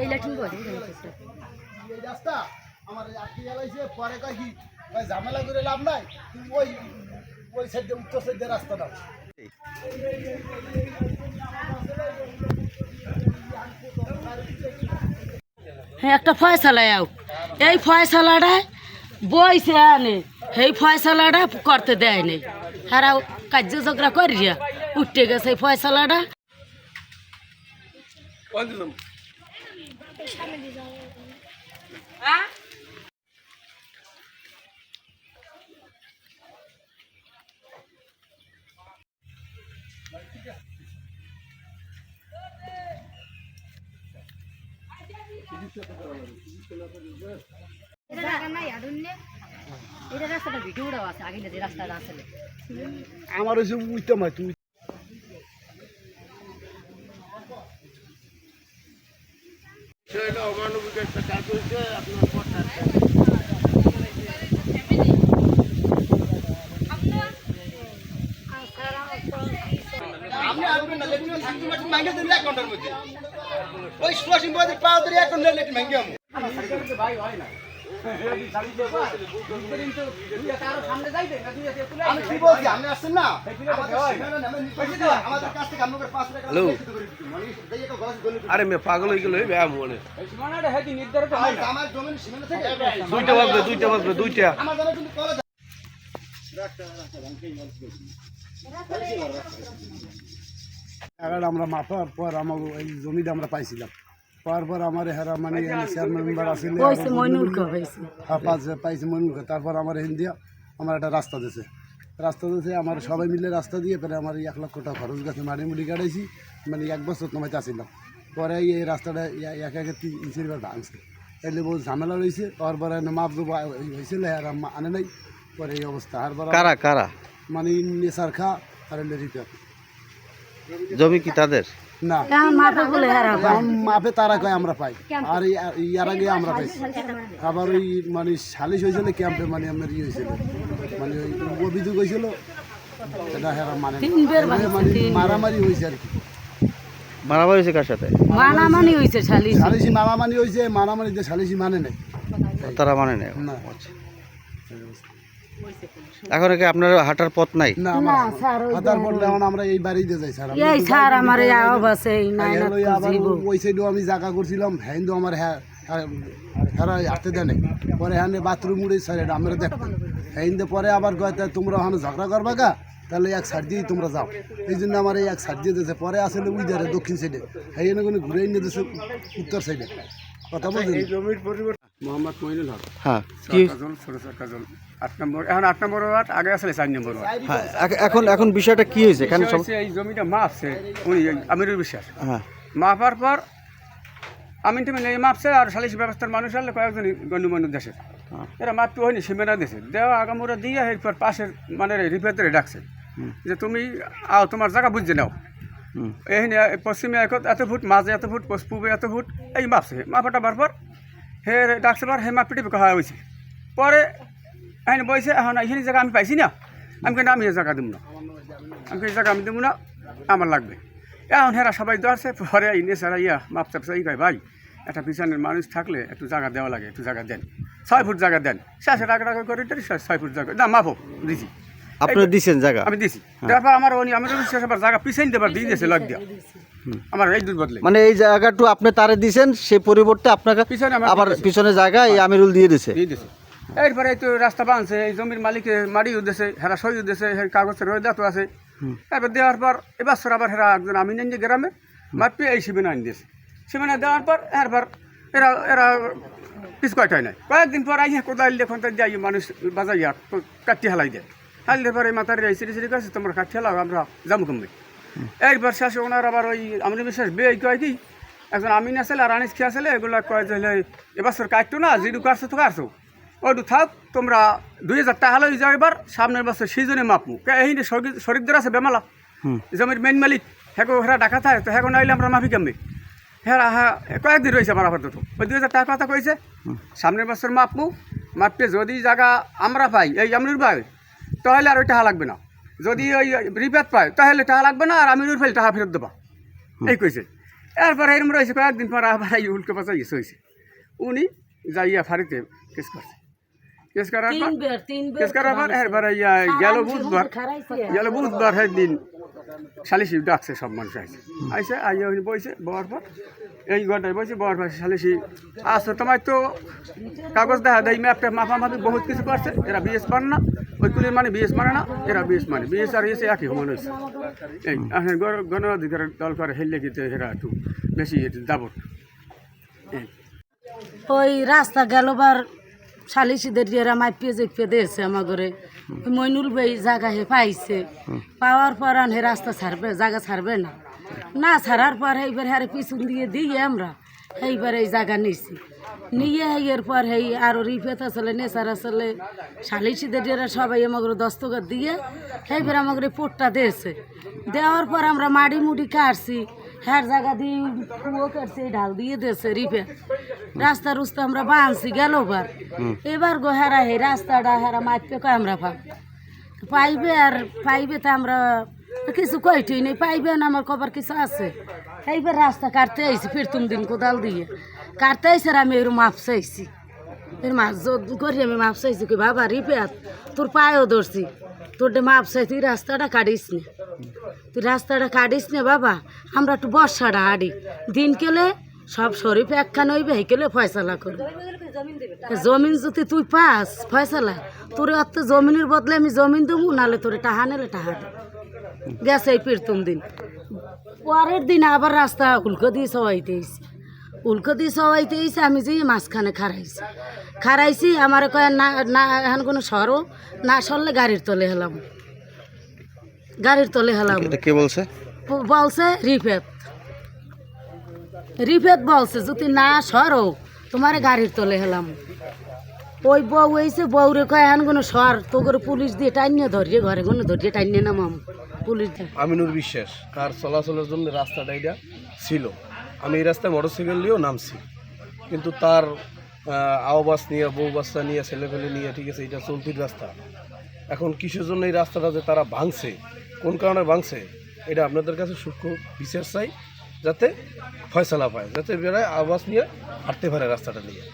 এই লাঠি বলে এই রাস্তা আমার আটকে গেলাইছে পরে কয় কি ঝামেলা করে লাভ নাই তুমি ওই ওই সাইডে উত্তর সাইডে রাস্তা দাও। হ্যাঁ একটা ফয়সালা আও এই ফয়সালাটা বইছে আনে সেই ফয়সালাটা করতে দেয় নেই হারা কার্য ঝগড়া করিয়া উঠতে গেছে এই ফয়সালাটা। আমার ওই উঠতে মাই তুই অমানবিক একটা কাজ হয়েছে আরে মে পাগল হয়ে গেল ব্যায়াম মনে দুইটা বাজবে দুইটা আমরা মাপার পর আমার এই জমিটা আমরা পাইছিলাম পাওয়ার পর আমার হেরা মানে চেয়ারম্যান মেম্বার আসলে পাইছি মইনুল তারপর আমার হিন্দিয়া আমার একটা রাস্তা দিয়েছে আমার সবাই মিলে রাস্তা দিয়ে পরে আমার 1 লক্ষ টাকা খরচ গেছে মাটি মুড়ি কাটাইছি মানে 1 বছর তোমাতে আসছিলাম পরে এই রাস্তাটা এক 3 ইঞ্চির বার ভাঙছে এলে বহু ঝামেলা রয়েছে তারপরে মাপ দেবো হয়েছিল আর আনে নাই পরে এই অবস্থা আর কারা মানে নেশার খা আর রিপেয়ার জমি কি তাদের না মাপে তারা কয় আমরা পাই আর ইয়ার আগে আমরা পাইছি আবার ওই মানে সালিশ হয়েছিল ক্যাম্পে মানে আমার হয়েছিল মানে ওই অভিযোগ হয়েছিল এটা হেরা মানে মারামারি হয়েছে আর কি মারামারি হয়েছে কার সাথে মারামারি হয়েছে সালিশি মারামারি হয়েছে মারামারিতে সালিশি মানে নেই তারা মানে নেই না এখন কি আপনার হাঁটার পথ নাই না হাঁটার পথ এখন আমরা এই বাড়িতে যাই স্যার এই স্যার আমার ওই সাইডেও আমি জায়গা করছিলাম হ্যান্ড আমার হ্যাঁ হাঁটতে দেয় নাই পরে হ্যাঁ বাথরুম উড়ে স্যার এটা আমরা দেখতাম হ্যান্ড পরে আবার কয় তোমরা ওখানে ঝগড়া করবা গা তাহলে এক সাইড দিয়ে তোমরা যাও এই জন্য আমার এই এক সাইড দিয়ে দিয়েছে পরে আসলে ওই ধারে দক্ষিণ সাইডে হ্যাঁ এনে কোনো ঘুরে নিয়ে দিয়েছে উত্তর সাইডে কথা বলছেন মোহাম্মদ মইনুল হক হ্যাঁ ছোট কাজল 8 নম্বর এখন 8 নম্বর ওয়ার্ড আগে আসলে 4 নম্বর ওয়ার্ড হ্যাঁ এখন বিষয়টা কি হয়েছে এখানে এই জমিটা মাপছে উনি আমিরুল বিশ্বাস হ্যাঁ মাপার পর আমিন টিমিন এই মাপছে আর সালিশি ব্যবস্থার মানুষ আসলে কয়েকজন গণ্যমান্য দেশের এরা মাপতে হয়নি সীমানা দিয়েছে দেওয়া আগামোরা দিয়ে এরপর পাশের মানে রিপেয়ারে ডাকছে যে তুমি আও তোমার জায়গা বুঝে নাও এই পশ্চিমে এত ফুট মাঝে এত ফুট পূবে এত ফুট এই মাপছে মাপাটা বার পর হে ডাকছে বার হে মাপিটি কহা হয়েছে পরে এখানে বইছে এখন এইখানে জায়গা আমি পাইছি না আমি কিন্তু আমি এই জায়গা দিব না আমি এই জায়গা আমি দেবো না আমার লাগবে এখন হেরা সবাই ধরছে পরে ইনে সারা মাপ চাপছে এই কয় ভাই একটা পিছনের মানুষ থাকলে একটু জায়গা দেওয়া লাগে একটু জায়গা দেন 6 ফুট জায়গা দেন 700 টাকা করে 6 ফুট জায়গা না মাপো দিছি আপনি দিছেন জায়গা আমি দিছি তারপর আমার জায়গা পিছাই দেবার দিয়ে দিয়েছে লগ দিয়া আমার এই দুধ বদলে মানে এই জায়গাটু আপনি তারে দিছেন সেই পরিবর্তে আপনাকে আবার পিছনে জায়গা এই আমিরুল দিয়ে দিছে এরপরে তো রাস্তা বানছে এই জমির মালিকে মারি উদ্দেশ্যে হেরা সই উদ্দেশ্যে কাগজের রয়ে দাঁত আছে এবার দেওয়ার পর এবার আবার হেরা একজন আমি নেন গ্রামে মাপিয়ে এই সীমানা আনি দিয়েছে সীমানা দেওয়ার পর এরপর এরা কিছু কয়টাই নাই কয়েকদিন পর আই কোদাল দেখুন যাই মানুষ বাজাইয়া কাটি হেলাই দেয় হাললে পরে মাতার এই সিঁড়ি সিঁড়ি কাছে তোমরা কাটি হেলাও আমরা যাবো কমবে এরপর শেষে ওনার আবার ওই আমি বিশ্বাস বে কয় কি একজন আমিন আসলে আর আনিস খেয়ে আসলে এগুলো কয় যে এবছর কাটতো না যেটু কাটছো তো কাটছো ওইটু থাক তোমরা 2000 টাকা হলো যাও এবার সামনের বছর সিজনে মাপমু এই শরিকদের আছে বেমালা জমির মেন মালিক হ্যাঁ হেরা ডাকা থাকে তো হ্যাঁ নাইলে আমরা মাফি কেমনি হেরা হ্যাঁ কয়েকদিন রয়েছে আমার আপাতত ওই 2000 টাকা কথা কইছে সামনের বছর মাপমু মাপতে যদি জায়গা আমরা পাই এই আমরুর ভাই তাহলে আর ওই টাকা লাগবে না যদি ওই রিপেয়ার পায় তাহলে টাকা লাগবে না, আর আমিনুর ফেলে টাকা ফেরত দেবা, এই কইছে। এরপর এরম রয়েছে, কয়েকদিন পর আবার এই উল্টো পাশা ইয়ে হয়েছে, উনি যাইয়া ফাঁড়িতে কেস করছে। কেস করার পর এরপরে গেল বুধবার দিন সালিশি ডাকছে, সব মানুষ আইসে আইয়া বইছে, বওয়ার পর এই ঘরটায় বসে, বওয়ার পর সালিশি আসো, তোমার তো কাগজ দেখা দেয়, ম্যাপটা মাপামাপি বহুত কিছু করছে, এরা বিএস মানে না, ওই কুলির মানে বিএস মানে না, এরা বিএস মানে, বিএস আর এসে একই সমান হয়েছে। এই গণ অধিকারের দল করে হেললে কিন্তু এরা একটু বেশি দাবট। ওই রাস্তা গেলবার সালিশিদের এরা মাইপিয়ে জেপিয়ে দিয়েছে আমার ঘরে, মইনুল ভাই জায়গা হে পাইছে, পাওয়ার পর হে রাস্তা ছাড়বে, জায়গা ছাড়বে না, না ছাড়ার পর এইবার হারে পিছন দিয়ে আমরা এইবার এই জায়গা নিছি, নিয়ে এর পর এই আরও রিফেত আসলে নেশার আসলে সালিশিদের এরা সবাই আমাকে দস্তখত দিয়ে এইবার আমাকে পোটটা দিয়েছে। দেওয়ার পর আমরা মাড়ি মুড়ি কাটছি, হ্যার জায়গা দিয়ে কুয়ো কাটছি, ঢাল দিয়ে দিয়েছে রিফেত, রাস্তা রুস্তা আমরা বাঁধছি গেলবার। এবার গো হেরা হে রাস্তাটা হেরা মাইপে কয় আমরা পাইবে, আর পাইবে তা আমরা কিছু কইটই নেই, পাইবে না আমার কবার কিছু আছে। এইবার রাস্তা কাটতে আইছি, ফিরতুম দিন কোদাল দিয়ে কাটতে আইসি, আর আমি এর মাপ চাইছি, এর মাছ করি আমি মাপ চাইছি, কি বাবা রিপেত তোর পায়েও ধরছি, তোর মাপ চাই, তুই রাস্তাটা কাটিস নে, তুই রাস্তাটা কাটিস নে বাবা, আমরা একটু বর্ষাটা হাঁড়ি, দিন কেলে সব শরীফ একখান হইবে, হেকেলে ফয়সালা করবে, জমিন যদি তুই পাস ফয়সালা, তোর অত জমিনের বদলে আমি জমিন দেবো, নাহলে তোরে টাহা নেলে টাহা দে গেছে। এই প্রথম দিন, পরের দিন আবার রাস্তা উল্কো দিয়ে সবাইতে এসে আমি যে মাঝখানে খারাইছি, আমার কয় না না এখন কোনো সরো না, সরলে গাড়ির তলে হেলাম, কে বলছে? বলছে রিফেত বলছে যদি না সরো তোমার গাড়ির তলে হেলাম। ওই বউ হয়েছে, বউরে কয় এখন কোনো সর, তো করে পুলিশ দিয়ে টাইনিয়ে ধরিয়ে ঘরে কোনো ধরিয়ে টাইনিয়ে নামাম পুলিশ দিয়ে। আমিনুর বিশ্বাস, তার চলাচলের জন্য রাস্তাটা এটা ছিল, আমি এই রাস্তায় মোটরসাইকেল নিয়েও নামছি, কিন্তু তার আওবাস নিয়ে, বউ বাচ্চা নিয়ে, ছেলেপেলে নিয়ে, ঠিক আছে, এটা চলতির রাস্তা। এখন কিসের জন্য এই রাস্তাটা যে তারা ভাঙছে, কোন কারণে ভাঙছে, এটা আপনাদের কাছে সূক্ষ্ম বিচার চাই, যাতে ফয়সালা পায়, যাতে বেড়ায় আওবাস নিয়ে হাঁটতে পারে রাস্তাটা নিয়ে।